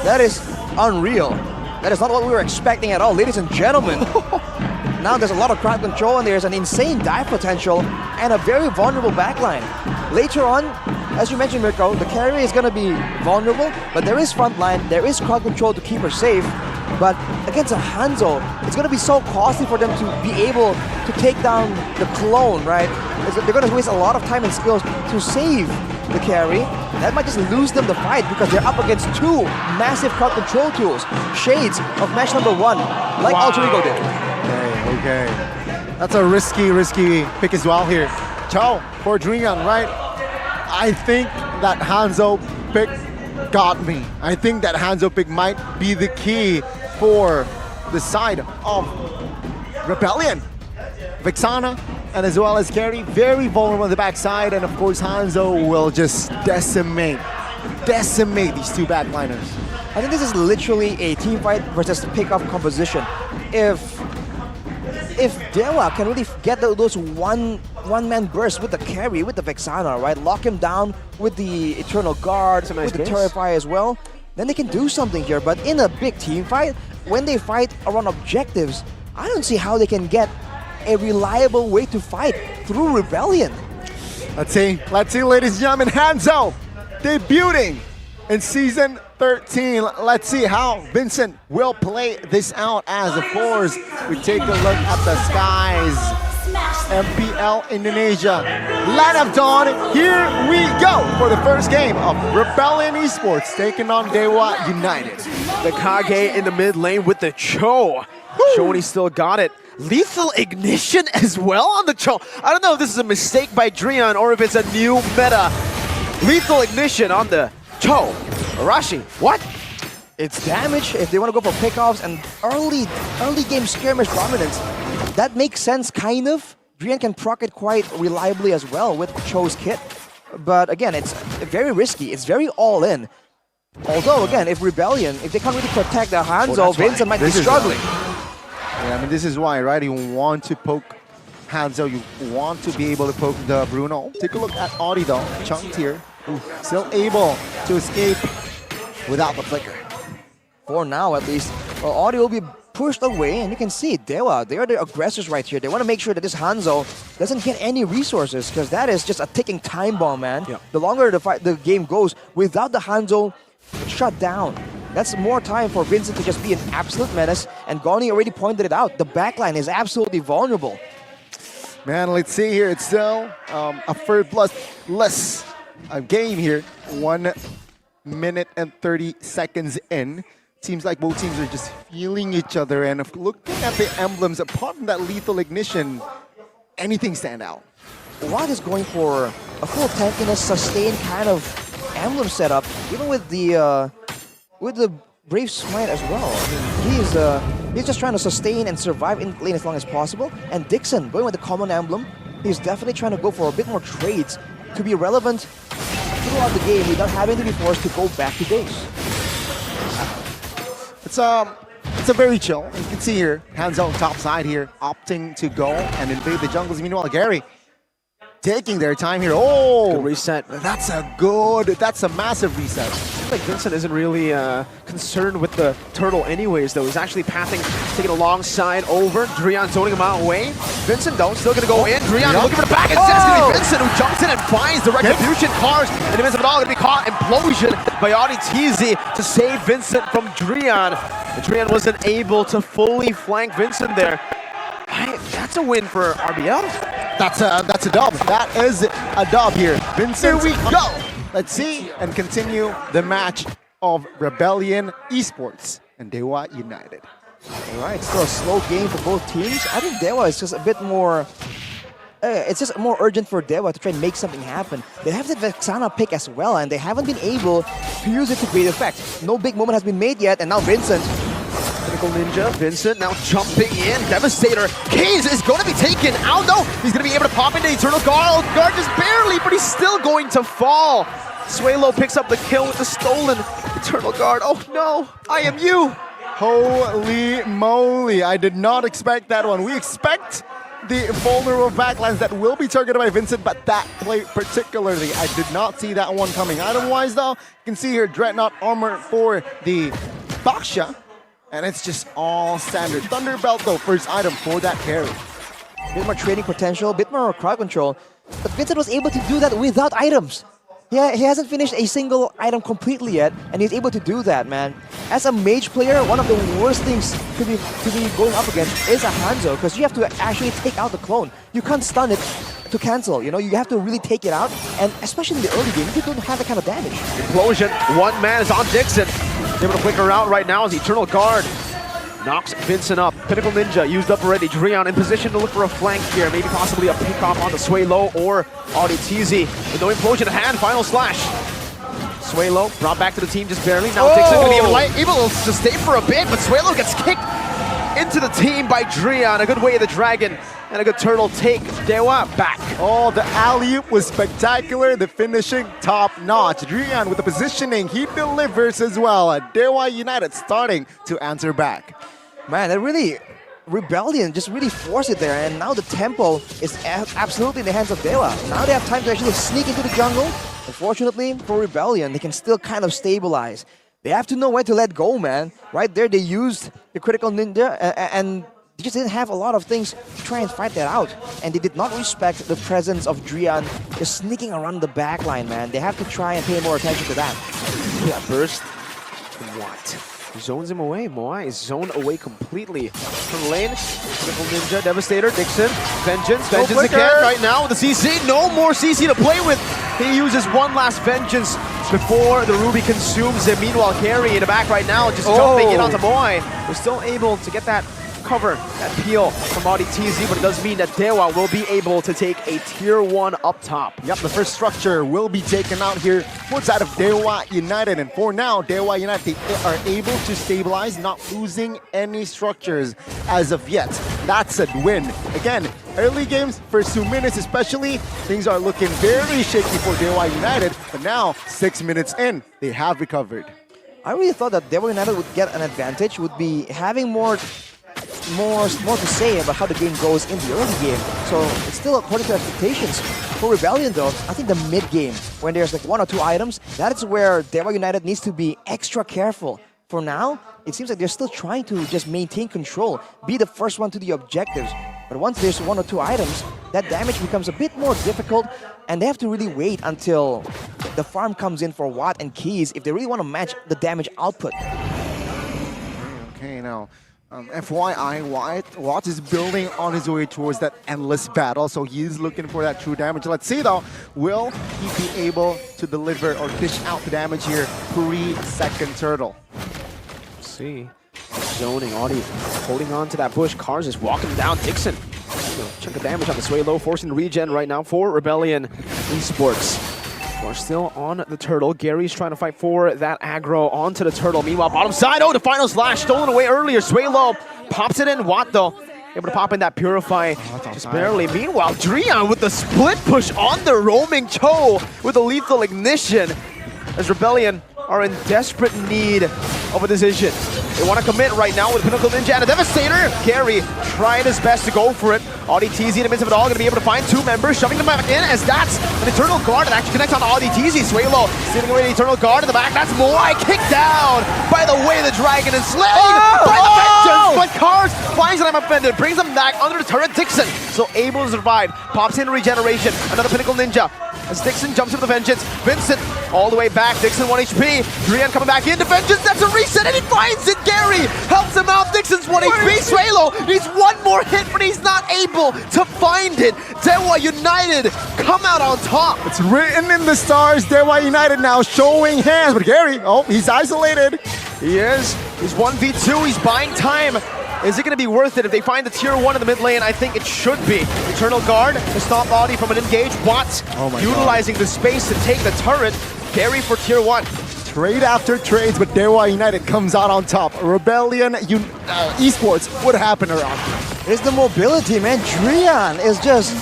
That is unreal. That is not what we were expecting at all, ladies and gentlemen. Now there's a lot of crowd control and there's an insane dive potential and a very vulnerable backline. Later on, as you mentioned, Mirko, the carry is going to be vulnerable, but there is front line, there is crowd control to keep her safe. But against a Hanzo, it's going to be so costly for them to be able to take down the clone, right? They're going to waste a lot of time and skills to save the carry. That might just lose them the fight because they're up against two massive crowd control tools, shades of match number 1, like Alter Ego did. Okay. That's a risky pick as well here. Chow for Drian, right? I think that Hanzo pick got me. I think that Hanzo pick might be the key for the side of Rebellion. Vexana and as well as Carry, very vulnerable on the backside, and of course Hanzo will just decimate these two backliners. I think this is literally a team fight versus pick-off composition. If Dewa can really get those one-man bursts with the carry, with the Vexana, right? Lock him down with the Eternal Guard, with the Terrify as well, then they can do something here. But in a big team fight, when they fight around objectives, I don't see how they can get a reliable way to fight through Rebellion. Let's see, ladies and gentlemen, Hanzo debuting in Season 13. Let's see how Vincent will play this out as, of course, we take a look at the skies. MPL Indonesia. Light of Dawn, here we go for the first game of Rebellion Esports taking on Dewa United. The Kage in the mid lane with the Cho. Shoni still got it. Lethal Ignition as well on the Cho. I don't know if this is a mistake by Drian or if it's a new meta. Lethal Ignition on the Cho. Arashi, what? It's damage if they want to go for pickoffs and early game skirmish dominance. That makes sense, kind of. Drian can proc it quite reliably as well with Cho's kit. But again, it's very risky. It's very all-in. Although, again, if Rebellion, if they can't really protect the Hanzo, Vincent might be struggling. Yeah, I mean, this is why, right? You want to poke Hanzo, you want to be able to poke the Bruno. Take a look at Audi though, chunked here. Still able to escape without the flicker. For now, at least. Well, Audi will be pushed away, and you can see Dewa, they are the aggressors right here. They want to make sure that this Hanzo doesn't get any resources, because that is just a ticking time bomb, man. Yeah. The longer the game goes, without the Hanzo shut down, that's more time for Vincent to just be an absolute menace, and Goni already pointed it out. The backline is absolutely vulnerable. Man, let's see here. It's still a first-less game here. 1 minute and 30 seconds in. Seems like both teams are just feeling each other, and looking at the emblems, apart from that Lethal Ignition, anything stand out? Watt is going for a full tankiness, sustain kind of emblem setup, even with the Brave Smite as well. I mean, he's just trying to sustain and survive in lane as long as possible. And Dixon, going with the common emblem, he's definitely trying to go for a bit more trades to be relevant throughout the game without having to be forced to go back to base. It's a very chill. You can see here, Hanzo on top side here, opting to go and invade the jungles. Meanwhile, Gary taking their time here. Oh, good reset. That's a massive reset. Like Vincent isn't really concerned with the turtle anyways, though. He's actually pathing, taking alongside over. Drian zoning him out away. Vincent, though, still going to go in. Drian looking for the back. Instead, it's going to be Vincent who jumps in and finds the Retribution cars. And the Vincent all going to be caught. Implosion by Audi TZ to save Vincent from Drian. But Drian wasn't able to fully flank Vincent there. That's a win for RBL. That's a dub. That is a dub here. Vincent, here we go. Let's see and continue the match of Rebellion Esports and Dewa United. All right, still a slow game for both teams. I think Dewa is just a bit more... it's just more urgent for Dewa to try and make something happen. They have the Vexana pick as well, and they haven't been able to use it to great effect. No big moment has been made yet, and now Vincent... Critical Ninja, Vincent now jumping in. Devastator. Kaze is going to be taken out though. He's going to be able to pop into Eternal Guard. Guard just barely, but he's still going to fall. Suelo picks up the kill with the stolen Eternal Guard. Oh no, I am you. Holy moly, I did not expect that one. We expect the vulnerable backlines that will be targeted by Vincent, but that play particularly, I did not see that one coming. Item-wise though, you can see here Dreadnought armor for the Baksha, and it's just all standard. Thunderbelt though, first item for that carry. A bit more trading potential, a bit more crowd control, but Vincent was able to do that without items. Yeah, he hasn't finished a single item completely yet, and he's able to do that, man. As a mage player, one of the worst things to be going up against is a Hanzo, because you have to actually take out the clone. You can't stun it to cancel, you know, you have to really take it out, and especially in the early game, you don't have that kind of damage. Implosion, one man is on Dixon. Able to flicker out right now as Eternal Guard knocks Vincent up. Pinnacle Ninja used up already. Drian in position to look for a flank here. Maybe possibly a pick off on the Sway Low or Audi TZ. With no implosion at hand, final slash. Sway Low brought back to the team just barely. Now Dixon going to be able to stay for a bit, but Sway Low gets kicked into the team by Drian. A good way of the dragon and a good turtle take Dewa back. Oh, the alley-oop was spectacular. The finishing top-notch. Drian with the positioning, he delivers as well. Dewa United starting to answer back. Man, that really, Rebellion just really forced it there, and now the tempo is absolutely in the hands of Dewa. Now they have time to actually sneak into the jungle. Unfortunately for Rebellion, they can still kind of stabilize. They have to know when to let go, man. Right there, they used the critical ninja, and they just didn't have a lot of things to try and fight that out. And they did not respect the presence of Drian just sneaking around the back line, man. They have to try and pay more attention to that. Yeah, burst. What? Zones him away. Moai is zoned away completely. From the lane, Triple Ninja, Devastator, Dixon, Vengeance again right now with the CC. No more CC to play with. He uses one last Vengeance before the Ruby consumes him. Meanwhile, Carry in the back right now, just jumping in onto Moai. We're still able to get that cover, that peel from Audi TZ, but it does mean that Dewa will be able to take a tier 1 up top. Yep, the first structure will be taken out here for side of Dewa United, and for now, Dewa United are able to stabilize, not losing any structures as of yet. That's a win. Again, early games, first 2 minutes especially, things are looking very shaky for Dewa United, but now, 6 minutes in, they have recovered. I really thought that Dewa United would get an advantage, would be having more to say about how the game goes in the early game. So it's still according to expectations. For Rebellion though, I think the mid game, when there's like 1 or 2 items, that is where Dewa United needs to be extra careful. For now, it seems like they're still trying to just maintain control, be the first one to the objectives. But once there's 1 or 2 items, that damage becomes a bit more difficult, and they have to really wait until the farm comes in for Watt and Keys if they really want to match the damage output. Okay, now, FYI, Watt is building on his way towards that endless battle, so he's looking for that true damage. Let's see though, will he be able to deliver or dish out the damage here pre-second turtle? Let's see. Zoning, Audi holding on to that bush. Cars is walking down. Dixon, chunk of damage on the Sway Low, forcing regen right now for Rebellion Esports. We're still on the turtle. Gary's trying to fight for that aggro onto the turtle. Meanwhile, bottom side, the final slash stolen away earlier. Sway Low pops it in. Watt though, able to pop in that Purify just barely. Meanwhile, Drian with the split push on the roaming Cho with a lethal ignition as Rebellion are in desperate need of a decision. They want to commit right now with Pinnacle Ninja and a Devastator. Gary trying his best to go for it. Audi TZ in the midst of it all, going to be able to find 2 members, shoving them back in as that's an Eternal Guard that actually connects on Audi TZ. Sway Low stealing away the Eternal Guard in the back. That's Moai kicked down by the way the dragon is slain by the Vengeance, but Cars finds that I'm offended, brings him back under the turret. Dixon still able to survive, pops in regeneration. Another Pinnacle Ninja as Dixon jumps into the Vengeance. Vincent all the way back. Dixon 1 HP. Drian coming back into Vengeance. That's a reset and he finds it. Gary helps him out. Dixon's 1 HP. Sway Low needs 1 more hit, but he's not able to find it. Dewa United come out on top. It's written in the stars. Dewa United now showing hands, but Gary, he's isolated. He is. He's 1v2. He's buying time. Is it going to be worth it if they find the tier 1 in the mid lane? I think it should be. Eternal Guard to stop Audi from an engage. Watt utilizing the space to take the turret. Gary for tier 1. Trade after trades, but Dewa United comes out on top. Rebellion Esports, what happened around here? It's the mobility, man. Drian is just,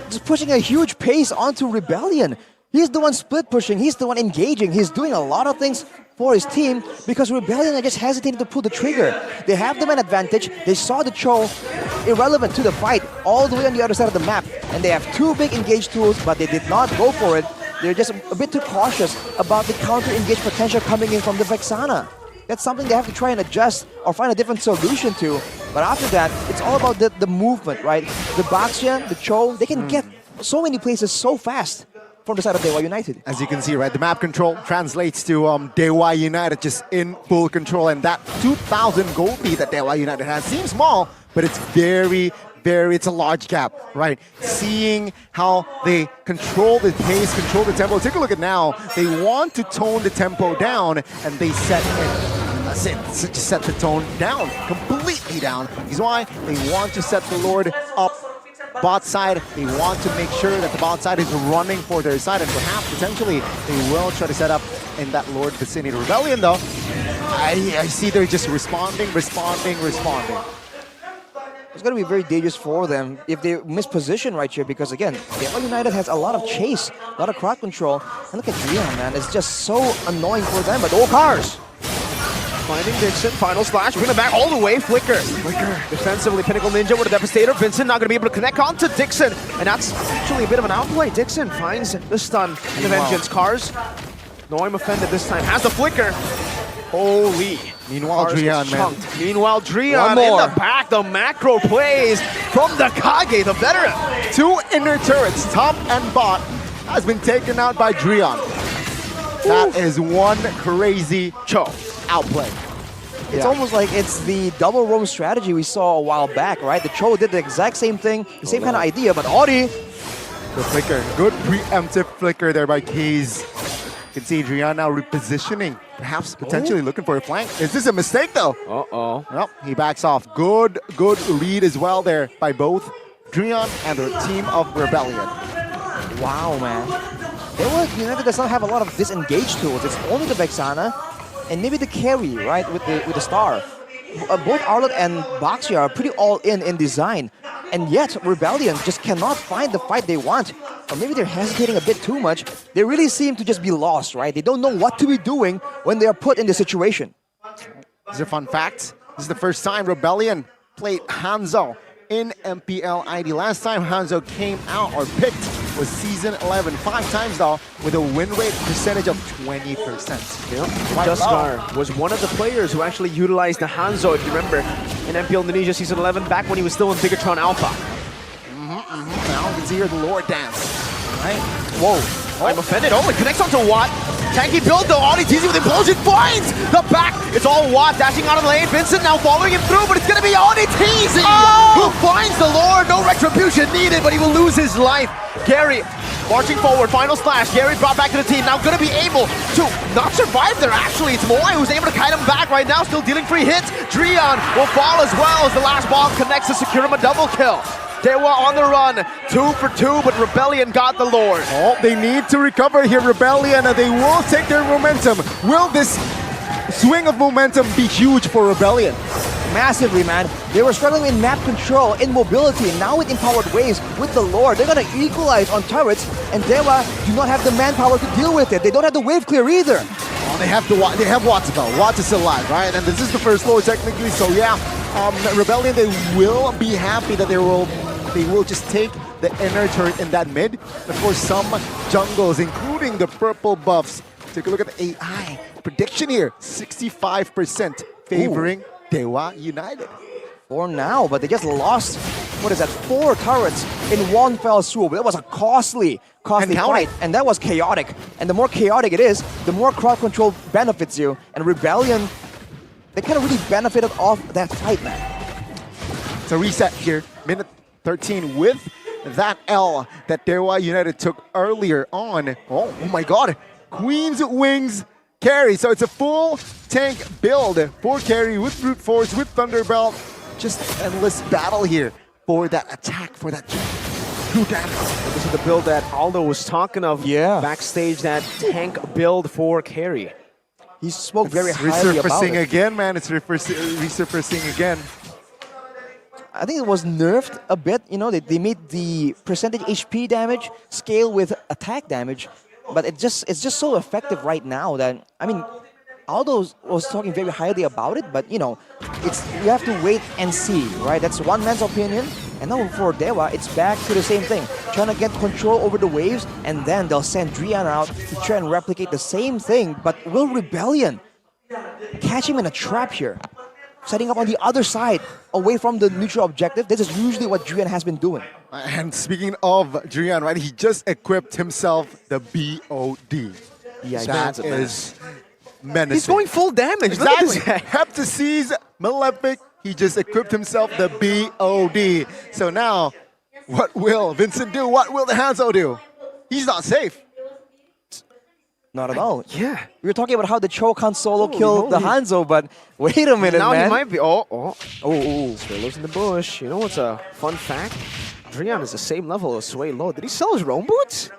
just pushing a huge pace onto Rebellion. He's the one split pushing, he's the one engaging, he's doing a lot of things for his team because Rebellion are just hesitating to pull the trigger. They have the man advantage. They saw the Cho irrelevant to the fight all the way on the other side of the map. And they have two big engage tools, but they did not go for it. They're just a bit too cautious about the counter-engage potential coming in from the Vexana. That's something they have to try and adjust or find a different solution to. But after that, it's all about the movement, right? The Baxia, the Cho, they can get so many places so fast from the side of Dewa United. As you can see, right, the map control translates to Dewa United just in full control, and that 2,000 gold lead that Dewa United has seems small, but it's it's a large gap, right? Seeing how they control the pace, control the tempo. Take a look at now. They want to tone the tempo down, and they set the tone down, completely down. Is why they want to set the Lord up bot side. They want to make sure that the bot side is running for their side, and perhaps potentially they will try to set up in that Lord vicinity. Rebellion though, I see they're just responding. It's going to be very dangerous for them if they miss position right here because, again, Dewa United has a lot of chase, a lot of crowd control. And look at Drian, man. It's just so annoying for them, but all cars. Finding Dixon, final slash, bring it back all the way, Flicker. Defensively, Pinnacle Ninja with a Devastator. Vincent not going to be able to connect on to Dixon. And that's actually a bit of an outplay. Dixon finds the stun and the Vengeance. Cars, Noim offended this time, has the Flicker. Holy. Meanwhile, Drian, man. Meanwhile, Drian in the back, the macro plays from the Kage, the veteran. Two inner turrets, top and bot, has been taken out by Drian. That is one crazy Cho outplay. It's almost like it's the double roam strategy we saw a while back, right? The Cho did the exact same thing, the same kind of idea, but Audi. The flicker, good preemptive flicker there by Keys. You can see Drian now repositioning, perhaps potentially looking for a flank. Is this a mistake though? Uh-oh. Well, he backs off. Good read as well there by both Drian and the team of Rebellion. Wow, man. Dewa United does not have a lot of disengage tools. It's only the Vexana and maybe the carry, right, with the star. Both Arlott and Baxia are pretty all-in design. And yet, Rebellion just cannot find the fight they want. Or maybe they're hesitating a bit too much. They really seem to just be lost, right? They don't know what to be doing when they are put in this situation. This is a fun fact. This is the first time Rebellion played Hanzo in MPL ID. Last time Hanzo came out or picked was season 11. 5 times though, with a win rate percentage of 20%. Duskar was one of the players who actually utilized the Hanzo, if you remember, in MPL Indonesia season 11, back when he was still in Bigatron Alpha. Now you can see here the Lord dance. Right? Whoa. I'm offended. Oh, it connects onto Watt. Tanky build though. Audi teasing with Implosion. Finds the back. It's all Watt dashing out of the lane. Vincent now following him through, but it's going to be Audi teasing who finds the Lord. No retribution needed, but he will lose his life. Gary marching forward. Final slash. Gary brought back to the team. Now going to be able to not survive there. Actually, it's Moai who's able to kite him back right now. Still dealing free hits. Drian will fall as well as the last bomb connects to secure him a double kill. Dewa on the run, 2 for 2, but Rebellion got the Lord. Oh, they need to recover here, Rebellion, and they will take their momentum. Will this swing of momentum be huge for Rebellion? Massively, man. They were struggling in map control, in mobility, and now with empowered waves, with the Lord, they're gonna equalize on turrets, and Dewa do not have the manpower to deal with it. They don't have the wave clear either. Oh, they have Watts though. Watts is still alive, right? And this is the first Lord technically, so yeah. Rebellion, they will be happy that they will just take the inner turret in that mid. Of course, some jungles, including the purple buffs. Take a look at the AI prediction here. 65% favoring Dewa United. For now, but they just lost, what is that, 4 turrets in one fell swoop. That was a costly fight, and that was chaotic. And the more chaotic it is, the more crowd control benefits you. And Rebellion, they kind of really benefited off that fight, man. It's a reset here. Minute 13 with that L that Dewa United took earlier on. Oh my god. Queen's Wings carry. So it's a full tank build for carry with brute force, with Thunderbelt. Just endless battle here for that attack, for that true damage. This is the build that Aldo was talking of backstage, that tank build for carry. He spoke very highly about it. Resurfacing again, man. It's resurfacing again. I think it was nerfed a bit, you know, they made the percentage HP damage scale with attack damage, but it's just so effective right now that, I mean, Aldo was talking very highly about it, but you have to wait and see, right? That's one man's opinion. And now for Dewa, it's back to the same thing. Trying to get control over the waves, and then they'll send Drian out to try and replicate the same thing. But will Rebellion catch him in a trap here? Setting up on the other side, away from the neutral objective. This is usually what Drian has been doing. And speaking of Drian, right, he just equipped himself the BOD. Yeah, that is menacing. He's going full damage. Exactly. Heptases, Malefic, he just equipped himself the BOD. So now, what will Vincent do? What will the Hanzo do? He's not safe. Not at all. Yeah. We were talking about how the Cho can't solo kill the Hanzo, but wait a minute, now man. He might be. Oh. Swaylo's in the bush. You know what's a fun fact? Drian is the same level as Swaylo. Did he sell his roam boots?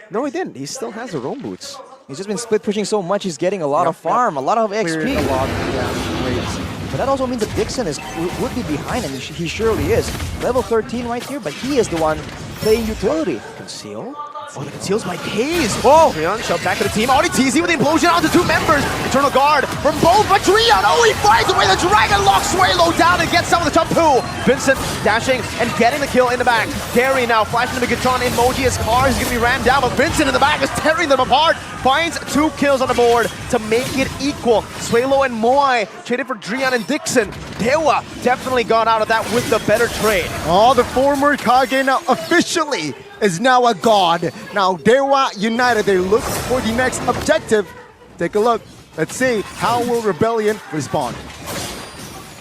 No, he didn't. He still has the roam boots. He's just been split pushing so much, he's getting a lot of farm, a lot of XP. Cleared a lot, yeah, but that also means that Dixon would be behind, and he surely is. Level 13 right here, but he is the one playing utility. Conceal? Oh, the conceals my K's. Whoa! Drian shoved back to the team. Already TZ with the implosion onto 2 members. Eternal guard from both, but Drian, he finds a way. The Dragon locks Swaylo down and gets some of the Champu. Vincent dashing and getting the kill in the back. Gary now flashing the Megatron emoji as Cars is going to be rammed down, but Vincent in the back is tearing them apart. Finds 2 kills on the board to make it equal. Swaylo and Moai traded for Drian and Dixon. Dewa definitely got out of that with the better trade. Oh, the former Kage now officially is now a god. Now Dewa United, they look for the next objective. Take a look. Let's see, how will Rebellion respond?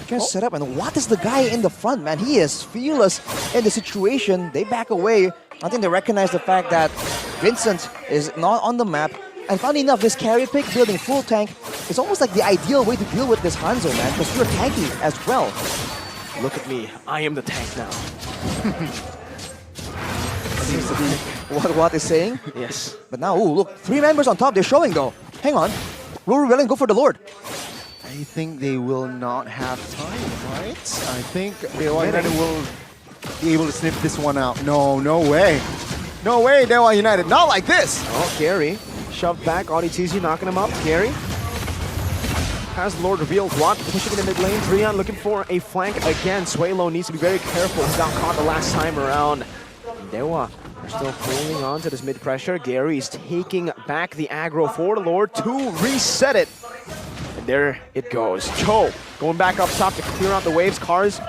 Just set up, and what is the guy in the front, man? He is fearless in the situation. They back away. I think they recognize the fact that Vincent is not on the map. And funny enough, this carry pick building full tank is almost like the ideal way to deal with this Hanzo, man, because you're tanky as well. Look at me. I am the tank now. Seems to be what Watt is saying. Yes. But now, ooh, look, 3 members on top. They're showing, though. Hang on. Will Rebellion go for the Lord? I think they will not have time, right? I think Dewa United will be able to sniff this one out. No way. No way, Dewa United. Not like this. Oh, Gary shoved back. Audi TZ knocking him up. Gary has Lord revealed. Watt pushing in the mid lane. Drian looking for a flank again. Swaylo needs to be very careful. He got caught the last time around. Dewa are still holding on to this mid pressure. Gary's taking back the aggro for the Lord to reset it. And there it goes. Cho going back up top to clear out the waves. Cars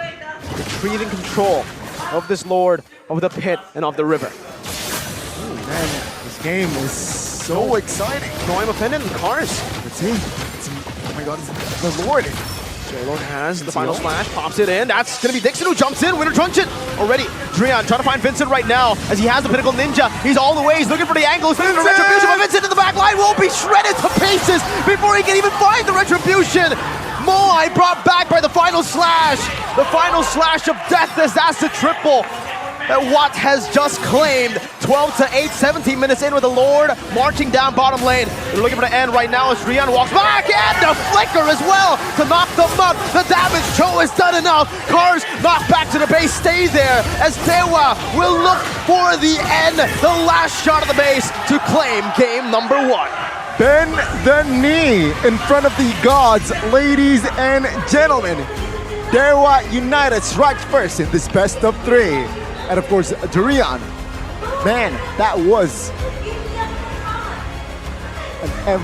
retrieving control of this Lord, of the pit, and of the river. Oh man, this game is so exciting. No, I'm offended in Cars. Let's see. Oh my god, it's the Lord. Swaylo has the final splash, pops it in. That's going to be Dixon who jumps in. Winner Truncheon already. Drian trying to find Vincent right now as he has the Pinnacle Ninja. He's all the way. He's looking for the angles. Looking for the Retribution, but Vincent in the back line will be shredded to pieces before he can even find the Retribution. Moai brought back by the final slash. The final slash of death as that's the triple that Watt has just claimed. 12 to 8, 17 minutes in with the Lord marching down bottom lane. They're looking for the end right now as Drian walks back and the flicker as well to knock them up. The damage Cho has done enough. Cars knocked back to the base, stay there as Dewa will look for the end, the last shot of the base to claim game number 1. Bend the knee in front of the gods, ladies and gentlemen. Dewa United strikes first in this best of 3. And of course, Drian. Man, that was an